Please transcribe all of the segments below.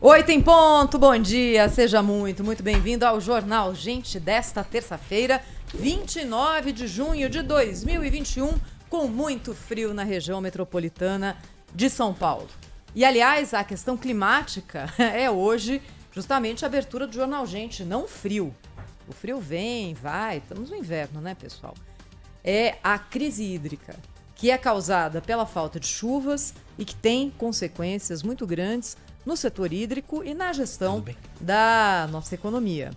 8 em ponto, bom dia, seja muito bem-vindo ao Jornal Gente desta terça-feira, 29 de junho de 2021, com muito frio na região metropolitana de São Paulo. E, aliás, a questão climática é hoje justamente a abertura do Jornal Gente, não frio. O frio vem, vai, estamos no inverno, né, pessoal? É a crise hídrica, que é causada pela falta de chuvas e que tem consequências muito grandes no setor hídrico e na gestão da nossa economia.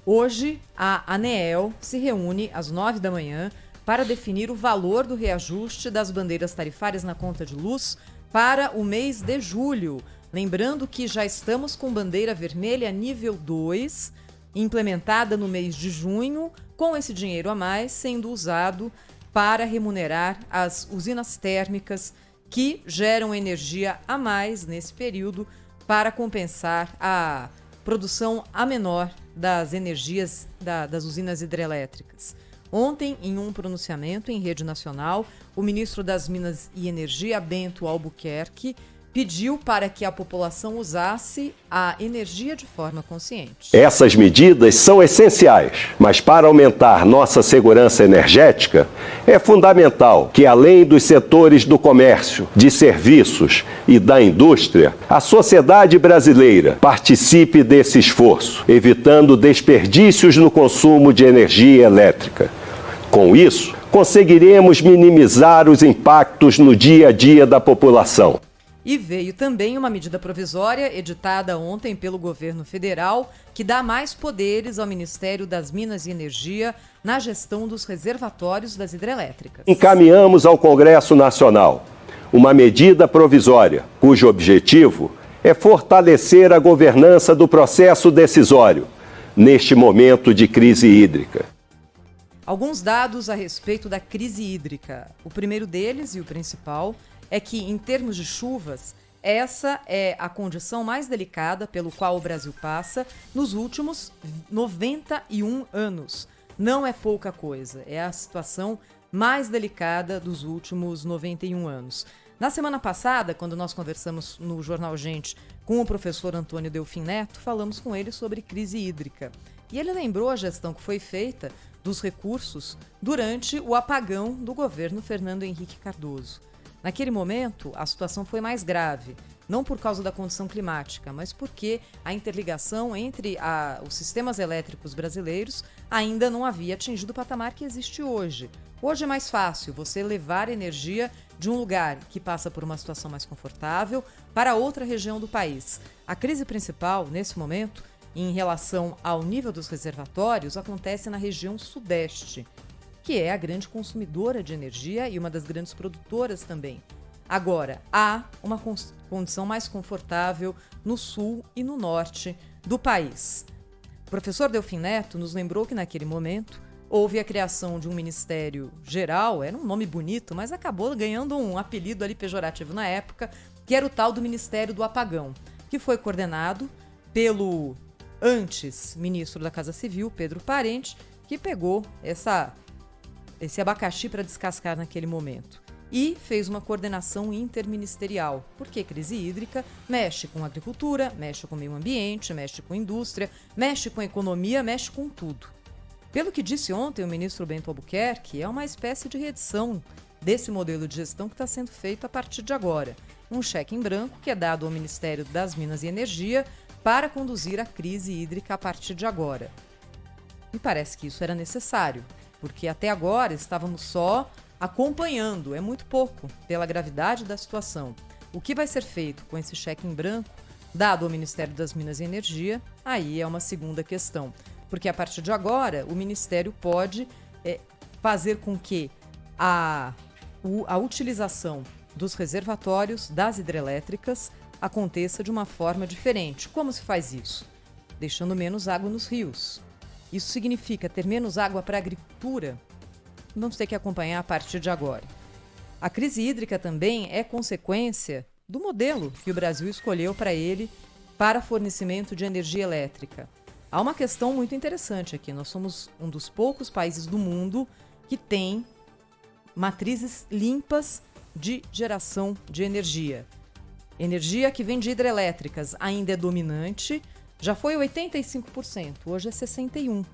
Hoje, a ANEEL se reúne às 9 da manhã para definir o valor do reajuste das bandeiras tarifárias na conta de luz para o mês de julho. Lembrando que já estamos com bandeira vermelha nível 2, implementada no mês de junho, com esse dinheiro a mais sendo usado para remunerar as usinas térmicas que geram energia a mais nesse período para compensar a produção a menor das energias das usinas hidrelétricas. Ontem, em um pronunciamento em rede nacional, o ministro das Minas e Energia, Bento Albuquerque, pediu para que a população usasse a energia de forma consciente. Essas medidas são essenciais, mas para aumentar nossa segurança energética, é fundamental que, além dos setores do comércio, de serviços e da indústria, a sociedade brasileira participe desse esforço, evitando desperdícios no consumo de energia elétrica. Com isso, conseguiremos minimizar os impactos no dia a dia da população. E veio também uma medida provisória editada ontem pelo governo federal que dá mais poderes ao Ministério das Minas e Energia na gestão dos reservatórios das hidrelétricas. Encaminhamos ao Congresso Nacional uma medida provisória cujo objetivo é fortalecer a governança do processo decisório neste momento de crise hídrica. Alguns dados a respeito da crise hídrica. O primeiro deles, e o principal, é que, em termos de chuvas, essa é a condição mais delicada pelo qual o Brasil passa nos últimos 91 anos. Não é pouca coisa, é a situação mais delicada dos últimos 91 anos. Na semana passada, quando nós conversamos no Jornal Gente com o professor Antônio Delfim Neto, falamos com ele sobre crise hídrica. E ele lembrou a gestão que foi feita dos recursos durante o apagão do governo Fernando Henrique Cardoso. Naquele momento, a situação foi mais grave, não por causa da condição climática, mas porque a interligação entre os sistemas elétricos brasileiros ainda não havia atingido o patamar que existe hoje. Hoje é mais fácil você levar energia de um lugar que passa por uma situação mais confortável para outra região do país. A crise principal, nesse momento, em relação ao nível dos reservatórios, acontece na região sudeste, que é a grande consumidora de energia e uma das grandes produtoras também. Agora, há uma condição mais confortável no sul e no norte do país. O professor Delfim Neto nos lembrou que naquele momento houve a criação de um ministério geral, era um nome bonito, mas acabou ganhando um apelido ali pejorativo na época, que era o tal do Ministério do Apagão, que foi coordenado pelo antes ministro da Casa Civil, Pedro Parente, que pegou esse abacaxi para descascar naquele momento. E fez uma coordenação interministerial, porque crise hídrica mexe com agricultura, mexe com meio ambiente, mexe com indústria, mexe com economia, mexe com tudo. Pelo que disse ontem o ministro Bento Albuquerque, é uma espécie de reedição desse modelo de gestão que está sendo feito a partir de agora. Um cheque em branco que é dado ao Ministério das Minas e Energia para conduzir a crise hídrica a partir de agora. Me parece que isso era necessário, porque até agora estávamos só acompanhando, é muito pouco, pela gravidade da situação. O que vai ser feito com esse cheque em branco, dado ao Ministério das Minas e Energia, aí é uma segunda questão. Porque a partir de agora, o Ministério pode fazer com que a utilização dos reservatórios das hidrelétricas aconteça de uma forma diferente. Como se faz isso? Deixando menos água nos rios. Isso significa ter menos água para a agricultura? Vamos ter que acompanhar a partir de agora. A crise hídrica também é consequência do modelo que o Brasil escolheu para ele para fornecimento de energia elétrica. Há uma questão muito interessante aqui. Nós somos um dos poucos países do mundo que tem matrizes limpas de geração de energia. Energia que vem de hidrelétricas ainda é dominante, já foi 85%, hoje é 61%.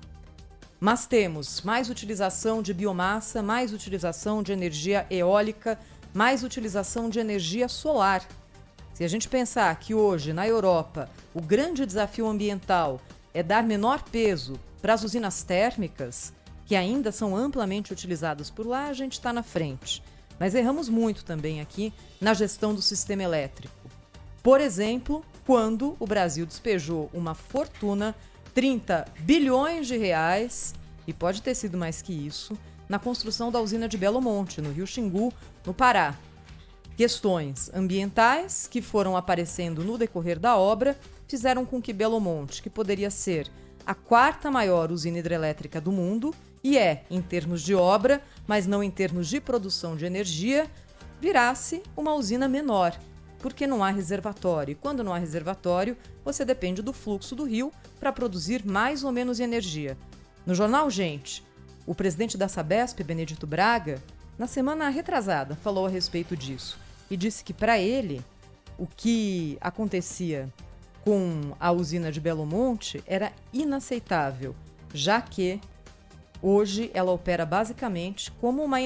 Mas temos mais utilização de biomassa, mais utilização de energia eólica, mais utilização de energia solar. Se a gente pensar que hoje, na Europa, o grande desafio ambiental é dar menor peso para as usinas térmicas, que ainda são amplamente utilizadas por lá, a gente está na frente. Mas erramos muito também aqui na gestão do sistema elétrico. Por exemplo, quando o Brasil despejou uma fortuna, 30 bilhões de reais, e pode ter sido mais que isso, na construção da usina de Belo Monte, no Rio Xingu, no Pará. Questões ambientais que foram aparecendo no decorrer da obra fizeram com que Belo Monte, que poderia ser a 4ª maior usina hidrelétrica do mundo, e em termos de obra, mas não em termos de produção de energia, virasse uma usina menor, porque não há reservatório. E quando não há reservatório, você depende do fluxo do rio para produzir mais ou menos energia. No jornal Gente, o presidente da Sabesp, Benedito Braga, na semana retrasada, falou a respeito disso e disse que, para ele, o que acontecia com a usina de Belo Monte era inaceitável, já que hoje ela opera basicamente como uma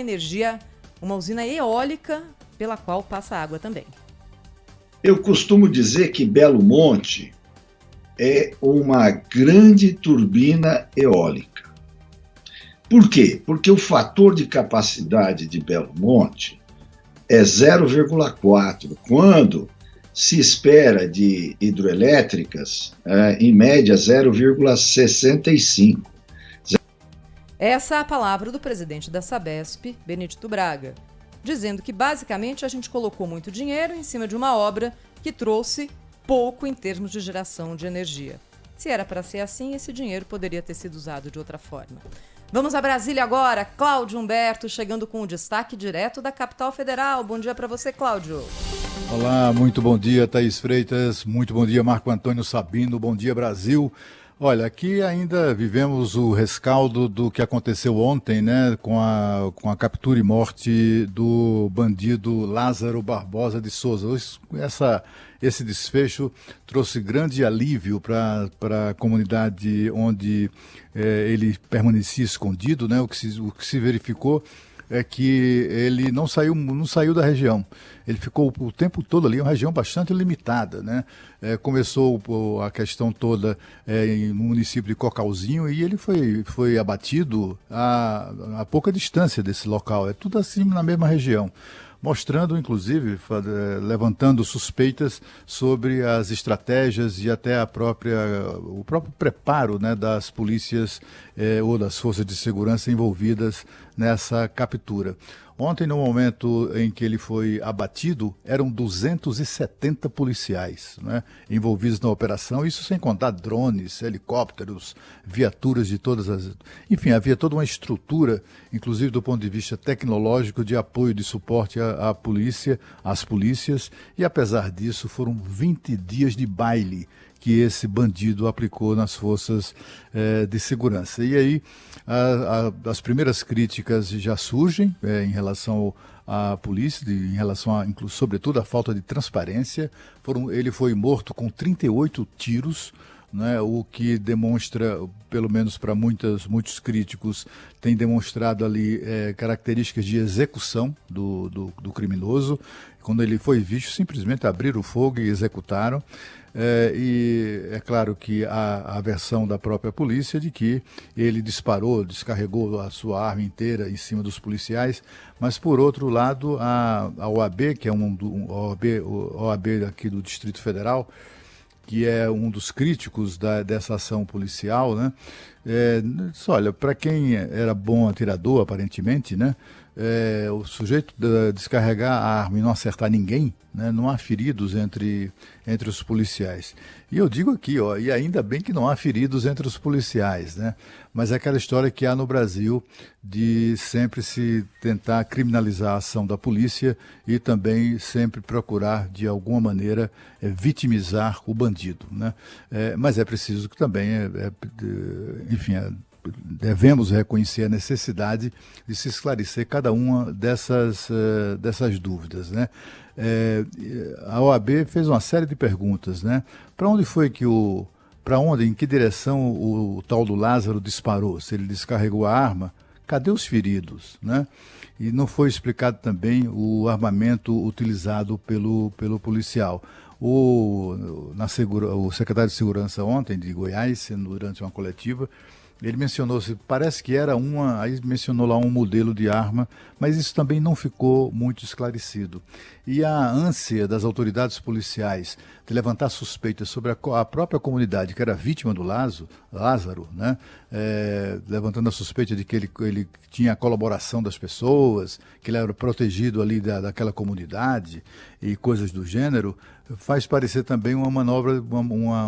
usina eólica pela qual passa água também. Eu costumo dizer que Belo Monte é uma grande turbina eólica. Por quê? Porque o fator de capacidade de Belo Monte é 0,4, quando se espera de hidroelétricas, em média, 0,65. Essa é a palavra do presidente da Sabesp, Benedito Braga, dizendo que basicamente a gente colocou muito dinheiro em cima de uma obra que trouxe pouco em termos de geração de energia. Se era para ser assim, esse dinheiro poderia ter sido usado de outra forma. Vamos a Brasília agora. Cláudio Humberto chegando com o destaque direto da capital federal. Bom dia para você, Cláudio. Olá, muito bom dia, Thaís Freitas. Muito bom dia, Marco Antônio Sabino. Bom dia, Brasil. Olha, aqui ainda vivemos o rescaldo do que aconteceu ontem, né, com a captura e morte do bandido Lázaro Barbosa de Souza. Esse desfecho trouxe grande alívio para a comunidade onde ele permanecia escondido, né? O que se verificou é que ele não saiu da região. Ele ficou o tempo todo ali, uma região bastante limitada, né? Começou a questão toda no município de Cocalzinho e ele foi abatido a pouca distância desse local. É tudo assim na mesma região, mostrando, inclusive, levantando suspeitas sobre as estratégias e até o próprio preparo, né, das polícias ou das forças de segurança envolvidas nessa captura. Ontem, no momento em que ele foi abatido, eram 270 policiais, né, envolvidos na operação, isso sem contar drones, helicópteros, viaturas de todas as... Enfim, havia toda uma estrutura, inclusive do ponto de vista tecnológico, de apoio, de suporte à polícia, às polícias, e apesar disso, foram 20 dias de baile que esse bandido aplicou nas forças de segurança. E aí as primeiras críticas já surgem em relação à polícia, em relação, sobretudo, à falta de transparência. Ele foi morto com 38 tiros, né, o que demonstra, pelo menos para muitos críticos, tem demonstrado ali características de execução do criminoso. Quando ele foi visto, simplesmente abriram fogo e executaram. E é claro que a versão da própria polícia de que ele descarregou a sua arma inteira em cima dos policiais, mas por outro lado a OAB, que é OAB aqui do Distrito Federal, que é um dos críticos dessa ação policial, né? Olha, para quem era bom atirador, aparentemente, né? O sujeito descarregar a arma e não acertar ninguém, né? Não há feridos entre os policiais. E eu digo aqui, e ainda bem que não há feridos entre os policiais, né? Mas é aquela história que há no Brasil de sempre se tentar criminalizar a ação da polícia e também sempre procurar, de alguma maneira, vitimizar o bandido, né? Mas é preciso que também, enfim, devemos reconhecer a necessidade de se esclarecer cada uma dessas dúvidas, né? A OAB fez uma série de perguntas, né? Em que direção o tal do Lázaro disparou? Se ele descarregou a arma, cadê os feridos, né? E não foi explicado também o armamento utilizado pelo policial. O secretário de Segurança ontem, de Goiás, durante uma coletiva, ele mencionou, parece que era aí mencionou lá um modelo de arma, mas isso também não ficou muito esclarecido. E a ânsia das autoridades policiais de levantar suspeitas sobre a própria comunidade que era vítima do Lázaro, né? Levantando a suspeita de que ele tinha a colaboração das pessoas, que ele era protegido ali daquela comunidade e coisas do gênero, faz parecer também uma manobra,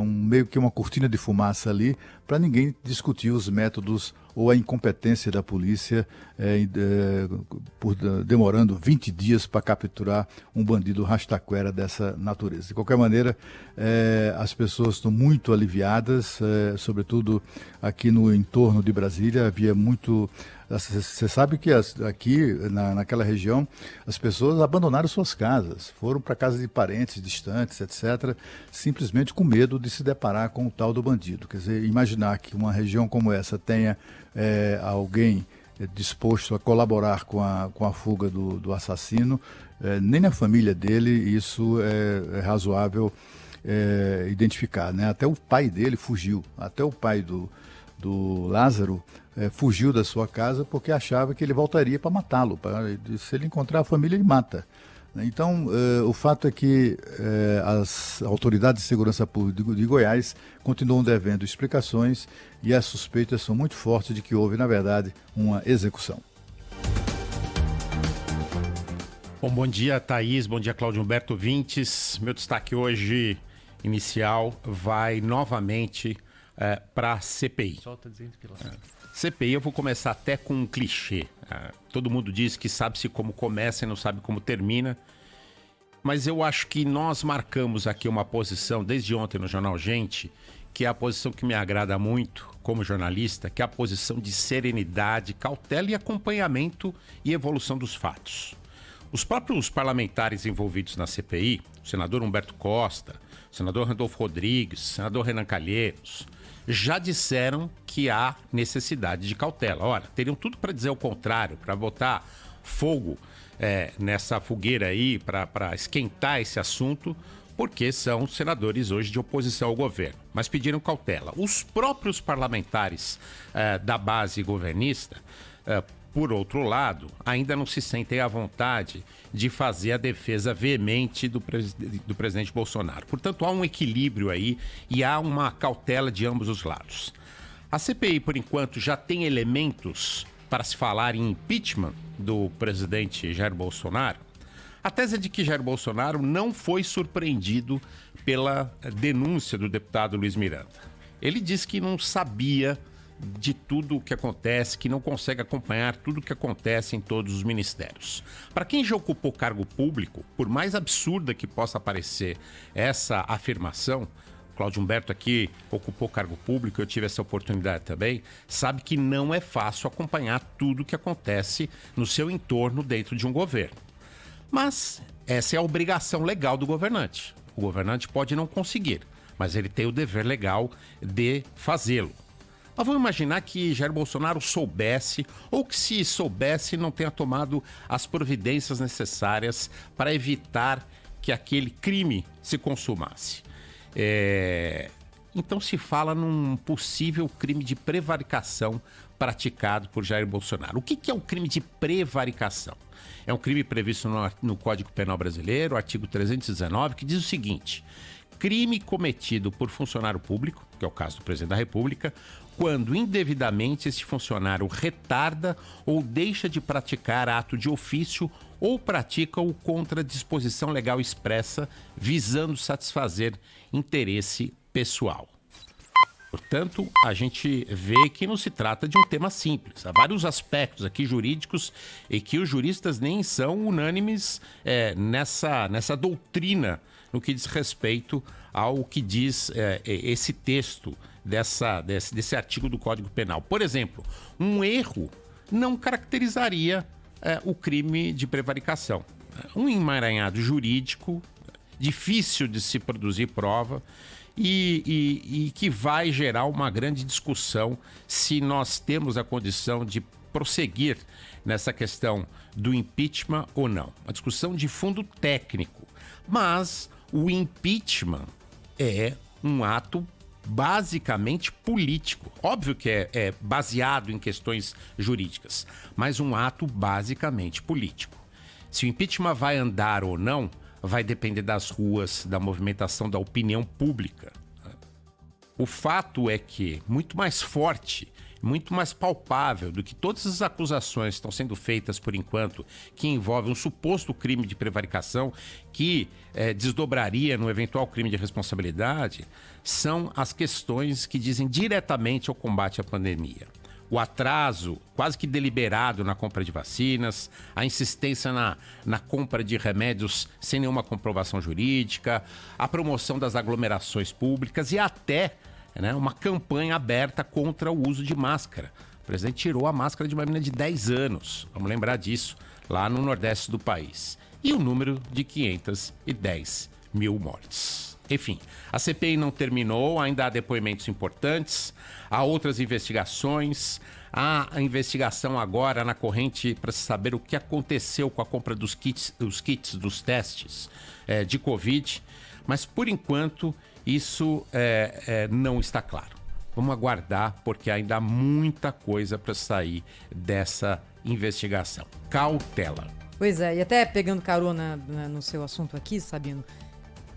meio que uma cortina de fumaça ali, para ninguém discutir os métodos ou a incompetência da polícia, demorando 20 dias para capturar um bandido rastaquera dessa natureza. De qualquer maneira, as pessoas estão muito aliviadas, sobretudo aqui no entorno de Brasília. Havia muito... Você sabe que aqui, naquela região, as pessoas abandonaram suas casas, foram para casa de parentes distantes, etc., simplesmente com medo de se deparar com o tal do bandido. Quer dizer, imaginar que uma região como essa tenha alguém disposto a colaborar com a fuga do assassino, nem na família dele isso é razoável identificar, né? Até o pai dele fugiu, até o pai do Lázaro fugiu da sua casa porque achava que ele voltaria para matá-lo. Se ele encontrar a família, ele mata. Então, o fato é que as autoridades de segurança pública de Goiás continuam devendo explicações e as suspeitas são muito fortes de que houve, na verdade, uma execução. Bom dia, Thaís. Bom dia, Cláudio Humberto Vintes. Meu destaque hoje, inicial, vai novamente para a CPI. CPI, eu vou começar até com um clichê. Todo mundo diz que sabe-se como começa e não sabe como termina. Mas eu acho que nós marcamos aqui uma posição, desde ontem no Jornal Gente, que é a posição que me agrada muito como jornalista, que é a posição de serenidade, cautela e acompanhamento e evolução dos fatos. Os próprios parlamentares envolvidos na CPI, o senador Humberto Costa, o senador Randolfo Rodrigues, o senador Renan Calheiros, já disseram que há necessidade de cautela. Ora, teriam tudo para dizer o contrário, para botar fogo nessa fogueira aí, para esquentar esse assunto, porque são senadores hoje de oposição ao governo, mas pediram cautela. Os próprios parlamentares da base governista, por outro lado, ainda não se sentem à vontade de fazer a defesa veemente do presidente Bolsonaro. Portanto, há um equilíbrio aí e há uma cautela de ambos os lados. A CPI, por enquanto, já tem elementos para se falar em impeachment do presidente Jair Bolsonaro. A tese é de que Jair Bolsonaro não foi surpreendido pela denúncia do deputado Luiz Miranda. Ele disse que não sabia de tudo o que acontece, que não consegue acompanhar tudo o que acontece em todos os ministérios. Para quem já ocupou cargo público, por mais absurda que possa parecer essa afirmação, Cláudio Humberto aqui ocupou cargo público, eu tive essa oportunidade também, sabe que não é fácil acompanhar tudo o que acontece no seu entorno dentro de um governo. Mas essa é a obrigação legal do governante. O governante pode não conseguir, mas ele tem o dever legal de fazê-lo. Mas vamos imaginar que Jair Bolsonaro soubesse, ou que se soubesse não tenha tomado as providências necessárias para evitar que aquele crime se consumasse. Então se fala num possível crime de prevaricação praticado por Jair Bolsonaro. O que é o crime de prevaricação? É um crime previsto no Código Penal Brasileiro, artigo 319, que diz o seguinte: crime cometido por funcionário público, que é o caso do presidente da República, quando indevidamente esse funcionário retarda ou deixa de praticar ato de ofício ou pratica-o contra disposição legal expressa, visando satisfazer interesse pessoal. Portanto, a gente vê que não se trata de um tema simples. Há vários aspectos aqui jurídicos e que os juristas nem são unânimes nessa doutrina no que diz respeito ao que diz esse texto desse artigo do Código Penal. Por exemplo, um erro não caracterizaria o crime de prevaricação. Um emaranhado jurídico, difícil de se produzir prova e que vai gerar uma grande discussão se nós temos a condição de prosseguir nessa questão do impeachment ou não. Uma discussão de fundo técnico. Mas o impeachment é um ato basicamente político. Óbvio que é baseado em questões jurídicas, mas um ato basicamente político. Se o impeachment vai andar ou não, vai depender das ruas, da movimentação da opinião pública. O fato é que, muito mais forte, muito mais palpável do que todas as acusações que estão sendo feitas por enquanto, que envolvem um suposto crime de prevaricação que desdobraria no eventual crime de responsabilidade, são as questões que dizem diretamente ao combate à pandemia. O atraso quase que deliberado na compra de vacinas, a insistência na compra de remédios sem nenhuma comprovação jurídica, a promoção das aglomerações públicas e até uma campanha aberta contra o uso de máscara. O presidente tirou a máscara de uma menina de 10 anos, vamos lembrar disso, lá no nordeste do país. E o número de 510 mil mortes. Enfim, a CPI não terminou, ainda há depoimentos importantes, há outras investigações, há a investigação agora na corrente para se saber o que aconteceu com a compra dos kits dos testes de Covid, mas por enquanto isso não está claro. Vamos aguardar, porque ainda há muita coisa para sair dessa investigação. Cautela. Pois é, e até pegando carona no seu assunto aqui, Sabino,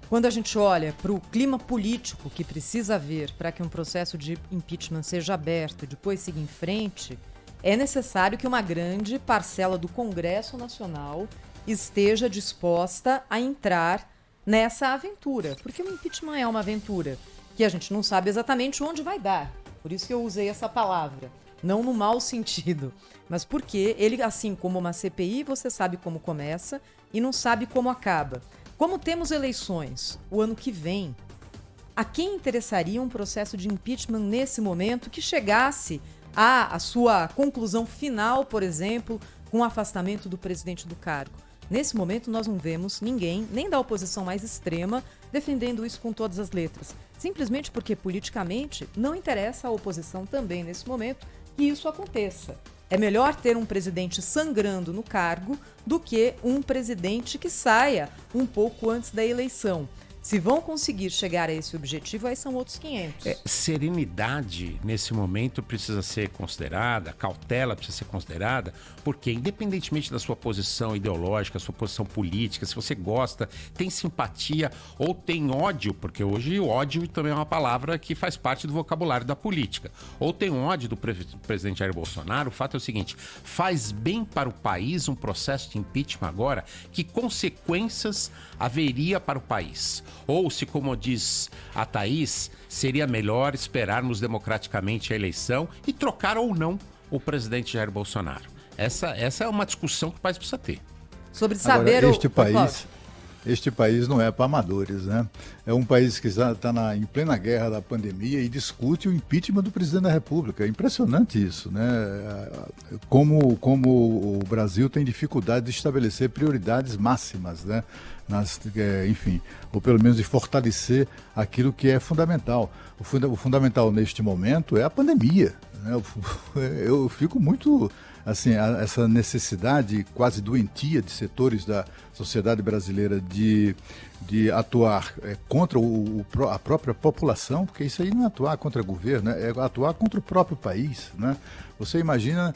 quando a gente olha para o clima político que precisa haver para que um processo de impeachment seja aberto e depois seguir em frente, é necessário que uma grande parcela do Congresso Nacional esteja disposta a entrar nessa aventura. Porque o impeachment é uma aventura que a gente não sabe exatamente onde vai dar. Por isso que eu usei essa palavra. Não no mau sentido, mas porque ele, assim como uma CPI, você sabe como começa e não sabe como acaba. Como temos eleições o ano que vem, a quem interessaria um processo de impeachment nesse momento que chegasse à sua conclusão final, por exemplo, com o afastamento do presidente do cargo? Nesse momento, nós não vemos ninguém, nem da oposição mais extrema, defendendo isso com todas as letras. Simplesmente porque, politicamente, não interessa à oposição também, nesse momento, que isso aconteça. É melhor ter um presidente sangrando no cargo do que um presidente que saia um pouco antes da eleição. Se vão conseguir chegar a esse objetivo, aí são outros 500. Serenidade, nesse momento, precisa ser considerada, cautela precisa ser considerada, porque independentemente da sua posição ideológica, sua posição política, se você gosta, tem simpatia ou tem ódio, porque hoje o ódio também é uma palavra que faz parte do vocabulário da política, ou tem ódio do presidente Jair Bolsonaro, o fato é o seguinte: faz bem para o país um processo de impeachment agora? Que consequências haveria para o país? Ou se, como diz a Thaís, seria melhor esperarmos democraticamente a eleição e trocar ou não o presidente Jair Bolsonaro? Essa é uma discussão que o país precisa ter. Sobre saber agora, este país não é para amadores, né? É um país que está em plena guerra da pandemia e discute o impeachment do presidente da República. É impressionante isso, né? Como o Brasil tem dificuldade de estabelecer prioridades máximas, né? Enfim, ou pelo menos de fortalecer aquilo que é fundamental. O fundamental neste momento é a pandemia, né? Eu fico muito, assim, essa necessidade quase doentia de setores da sociedade brasileira de atuar contra a própria população, porque isso aí não é atuar contra o governo, é atuar contra o próprio país, né? Você imagina,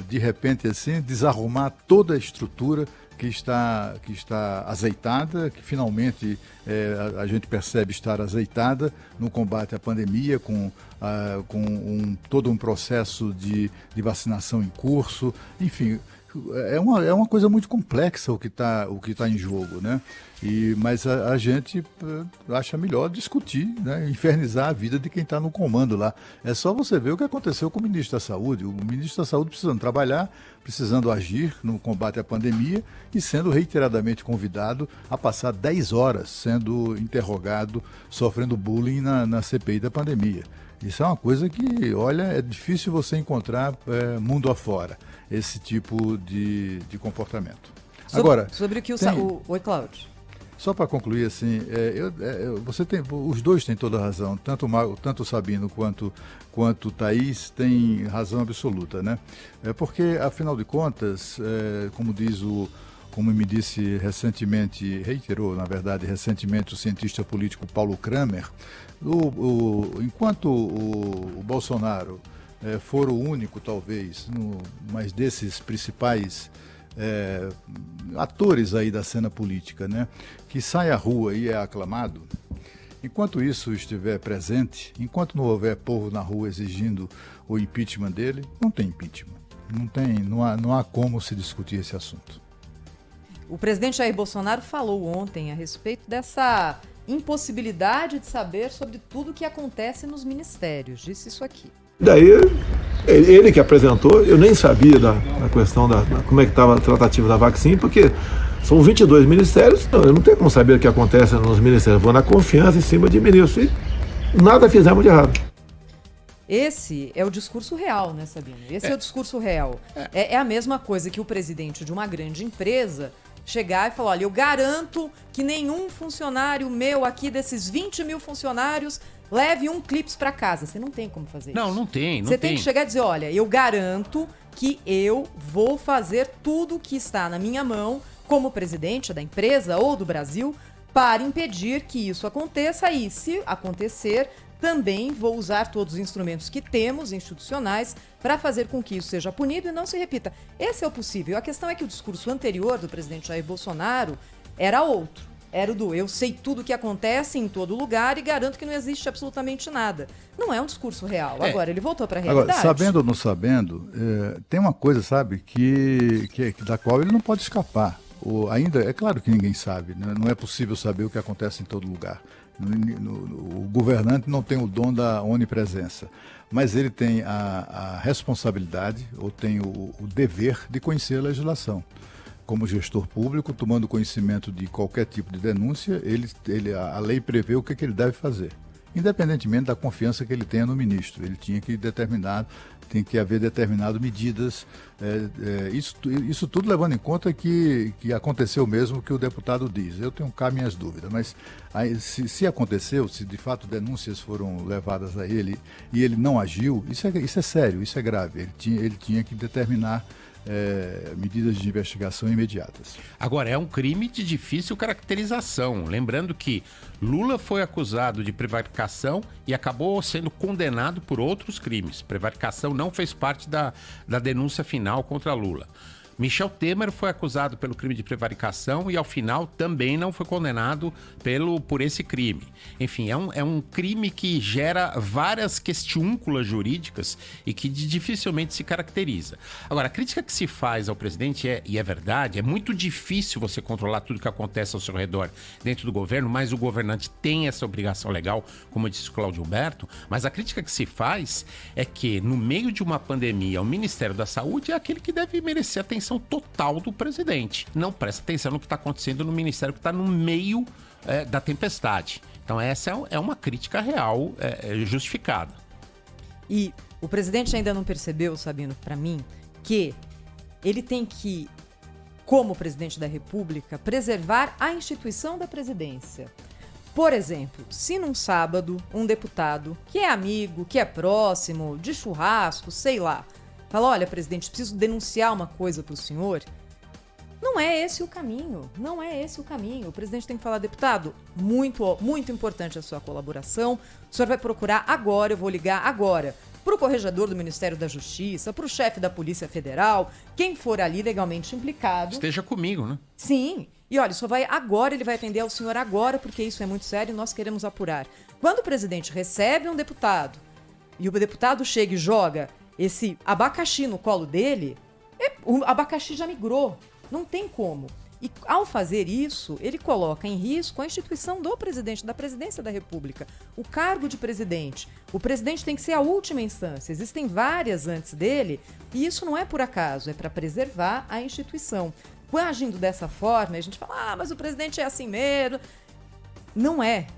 de repente, assim, desarrumar toda a estrutura que está azeitada, que finalmente a gente percebe estar azeitada no combate à pandemia, com todo um processo de vacinação em curso. Enfim, é uma coisa muito complexa o que está em jogo, né? Mas a gente acha melhor discutir, né? Infernizar a vida de quem está no comando lá. É só você ver o que aconteceu com o ministro da Saúde. O ministro da Saúde precisando trabalhar, precisando agir no combate à pandemia e sendo reiteradamente convidado a passar 10 horas sendo interrogado, sofrendo bullying na CPI da pandemia. Isso é uma coisa que, olha, é difícil você encontrar mundo afora, esse tipo de comportamento. Agora, sobre o que Oi, Cláudio. Só para concluir, assim, os dois têm toda a razão, tanto o Sabino quanto o Thaís têm razão absoluta, né? Porque, afinal de contas, como me disse recentemente, reiterou, na verdade, recentemente o cientista político Paulo Kramer, enquanto o Bolsonaro for o único, talvez, mas desses principais atores aí da cena política, né, que sai à rua e é aclamado, enquanto isso estiver presente, enquanto não houver povo na rua exigindo o impeachment dele, não tem impeachment. Não há como se discutir esse assunto. O presidente Jair Bolsonaro falou ontem a respeito dessa impossibilidade de saber sobre tudo o que acontece nos ministérios. Disse isso aqui. Daí, ele que apresentou, eu nem sabia da questão como é que estava a tratativa da vacina, porque são 22 ministérios, então eu não tenho como saber o que acontece nos ministérios. Vou na confiança em cima de ministros e nada fizemos de errado. Esse é o discurso real, né, Sabino? Esse é o discurso real. É a mesma coisa que o presidente de uma grande empresa chegar e falar, olha, eu garanto que nenhum funcionário meu aqui, desses 20 mil funcionários, leve um clips para casa. Você não tem como fazer isso. Não tem. Você tem que chegar e dizer, olha, eu garanto que eu vou fazer tudo que está na minha mão como presidente da empresa ou do Brasil para impedir que isso aconteça e, se acontecer, também vou usar todos os instrumentos que temos, institucionais, para fazer com que isso seja punido e não se repita. Esse é o possível. A questão é que o discurso anterior do presidente Jair Bolsonaro era outro. Era o do eu sei tudo o que acontece em todo lugar e garanto que não existe absolutamente nada. Não é um discurso real. Agora, ele voltou para a realidade. Agora, sabendo ou não sabendo, tem uma coisa, sabe, que da qual ele não pode escapar. Ainda, é claro que ninguém sabe, né? Não é possível saber o que acontece em todo lugar. O governante não tem o dom da onipresença, mas ele tem a responsabilidade, ou tem o dever de conhecer a legislação. Como gestor público, tomando conhecimento de qualquer tipo de denúncia, a lei prevê o que ele deve fazer, independentemente da confiança que ele tenha no ministro. Ele tem que haver determinadas medidas, isso tudo levando em conta que aconteceu mesmo o que o deputado diz. Eu tenho cá minhas dúvidas, mas se aconteceu, se de fato denúncias foram levadas a ele e ele não agiu, isso é sério, isso é grave. Ele tinha que determinar medidas de investigação imediatas. Agora, é um crime de difícil caracterização. Lembrando que Lula foi acusado de prevaricação e acabou sendo condenado por outros crimes. Prevaricação não fez parte da denúncia final contra Lula. Michel Temer foi acusado pelo crime de prevaricação e, ao final, também não foi condenado por esse crime. Enfim, é um crime que gera várias questiúnculas jurídicas e que dificilmente se caracteriza. Agora, a crítica que se faz ao presidente, e é verdade, é muito difícil você controlar tudo que acontece ao seu redor dentro do governo, mas o governante tem essa obrigação legal, como disse o Cláudio Humberto, mas a crítica que se faz é que, no meio de uma pandemia, o Ministério da Saúde é aquele que deve merecer atenção total do presidente. Não presta atenção no que está acontecendo no ministério que está no meio da tempestade. Então essa é uma crítica real, justificada. E o presidente ainda não percebeu, Sabino, para mim, que ele tem que, como presidente da República, preservar a instituição da presidência. Por exemplo, se num sábado um deputado que é amigo, que é próximo, de churrasco, sei lá, fala, olha, presidente, preciso denunciar uma coisa para o senhor. Não é esse o caminho, não é esse o caminho. O presidente tem que falar, deputado, muito, muito importante a sua colaboração. O senhor vai procurar agora, eu vou ligar agora para o corregedor do Ministério da Justiça, para o chefe da Polícia Federal, quem for ali legalmente implicado. Esteja comigo, né? Sim. E olha, só vai agora, ele vai atender ao senhor agora, porque isso é muito sério e nós queremos apurar. Quando o presidente recebe um deputado e o deputado chega e joga esse abacaxi no colo dele, o abacaxi já migrou, não tem como. E ao fazer isso, ele coloca em risco a instituição do presidente, da presidência da República, o cargo de presidente. O presidente tem que ser a última instância, existem várias antes dele, e isso não é por acaso, é para preservar a instituição. Agindo dessa forma, a gente fala, mas o presidente é assim mesmo.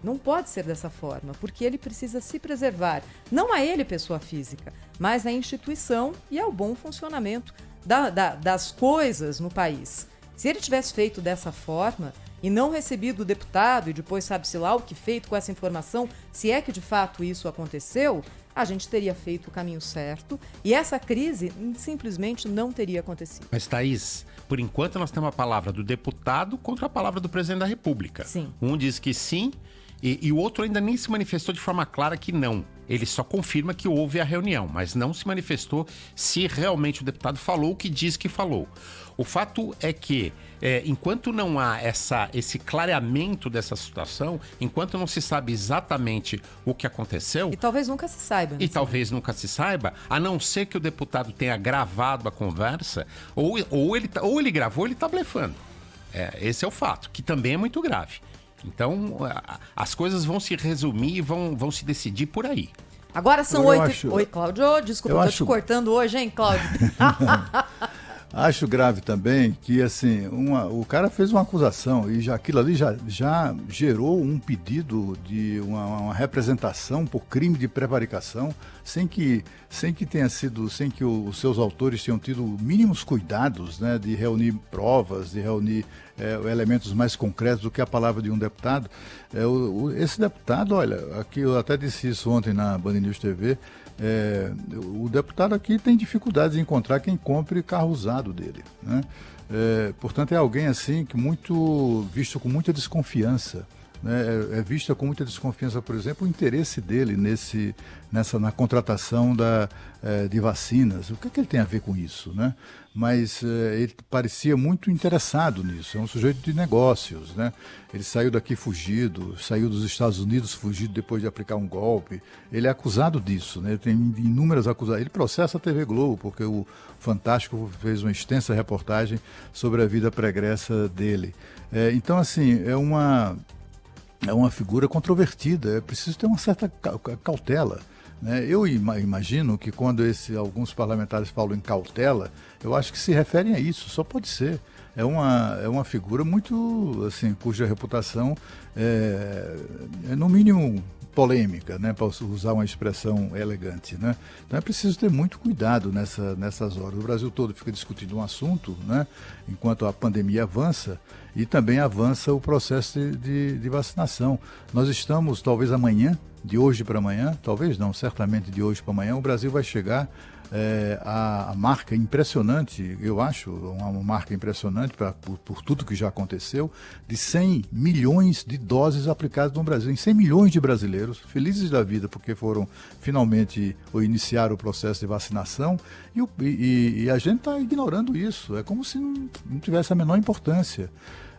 Não pode ser dessa forma, porque ele precisa se preservar, não a ele, pessoa física, mas a instituição e ao bom funcionamento das coisas no país. Se ele tivesse feito dessa forma e não recebido o deputado e depois sabe-se lá o que feito com essa informação, se é que de fato isso aconteceu, a gente teria feito o caminho certo e essa crise simplesmente não teria acontecido. Mas, Thaís, por enquanto nós temos a palavra do deputado contra a palavra do presidente da República. Sim. Um diz que sim e o outro ainda nem se manifestou de forma clara que não. Ele só confirma que houve a reunião, mas não se manifestou se realmente o deputado falou o que diz que falou. O fato é que, enquanto não há esse clareamento dessa situação, enquanto não se sabe exatamente o que aconteceu... E talvez nunca se saiba. E talvez nunca se saiba, a não ser que o deputado tenha gravado a conversa, ou ele gravou ou ele está blefando. Esse é o fato, que também é muito grave. Então, as coisas vão se resumir e vão se decidir por aí. Agora são 8... Oi, Cláudio. Desculpa, estou te cortando hoje, hein, Cláudio? Acho grave também que, assim, o cara fez uma acusação e aquilo ali já gerou um pedido de uma representação por crime de prevaricação, sem que os seus autores tenham tido mínimos cuidados, né, de reunir provas, de reunir elementos mais concretos do que a palavra de um deputado. Esse deputado, olha, aqui eu até disse isso ontem na Band News TV, o deputado aqui tem dificuldades em encontrar quem compre carro usado dele, né? Portanto, é alguém assim que visto com muita desconfiança, né? É vista com muita desconfiança, por exemplo, o interesse dele na contratação de vacinas. O que é que ele tem a ver com isso, né? Mas ele parecia muito interessado nisso. É um sujeito de negócios, né? Ele saiu daqui fugido, saiu dos Estados Unidos fugido depois de aplicar um golpe. Ele é acusado disso, né? Ele tem inúmeras acusações. Ele processa a TV Globo, porque o Fantástico fez uma extensa reportagem sobre a vida pregressa dele. Então, assim, é uma figura controvertida. É preciso ter uma certa cautela. Eu imagino que quando alguns parlamentares falam em cautela, eu acho que se referem a isso, só pode ser. É uma figura muito, assim, cuja reputação é no mínimo polêmica, né, para usar uma expressão elegante, né? Então é preciso ter muito cuidado nessas horas. O Brasil todo fica discutindo um assunto, né, enquanto a pandemia avança e também avança o processo de vacinação. Nós estamos, talvez amanhã, de hoje para amanhã, talvez não, certamente de hoje para amanhã, o Brasil vai chegar a marca impressionante, eu acho, uma marca impressionante por tudo que já aconteceu, de 100 milhões de doses aplicadas no Brasil, em 100 milhões de brasileiros, felizes da vida, porque foram finalmente iniciaram o processo de vacinação, e a gente está ignorando isso, é como se não tivesse a menor importância.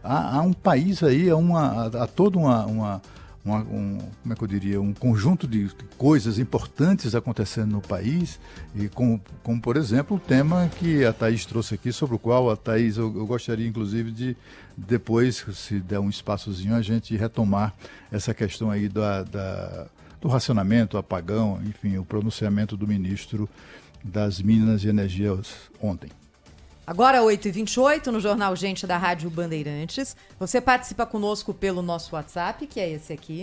Há um país aí, há toda como é que eu diria, um conjunto de coisas importantes acontecendo no país, e como por exemplo, o tema que a Thaís trouxe aqui, sobre o qual a Thaís, eu gostaria inclusive de depois, se der um espaçozinho, a gente retomar essa questão aí do racionamento, apagão, enfim, o pronunciamento do ministro das Minas e Energias ontem. Agora, 8h28, no Jornal Gente da Rádio Bandeirantes. Você participa conosco pelo nosso WhatsApp, que é esse aqui.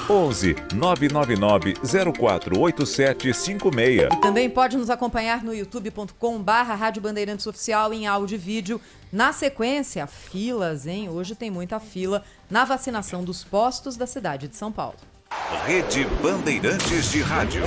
11 999 048756. E também pode nos acompanhar no youtube.com/Rádio Bandeirantes Oficial em áudio e vídeo. Na sequência, filas, hein? Hoje tem muita fila na vacinação dos postos da cidade de São Paulo. Rede Bandeirantes de Rádio.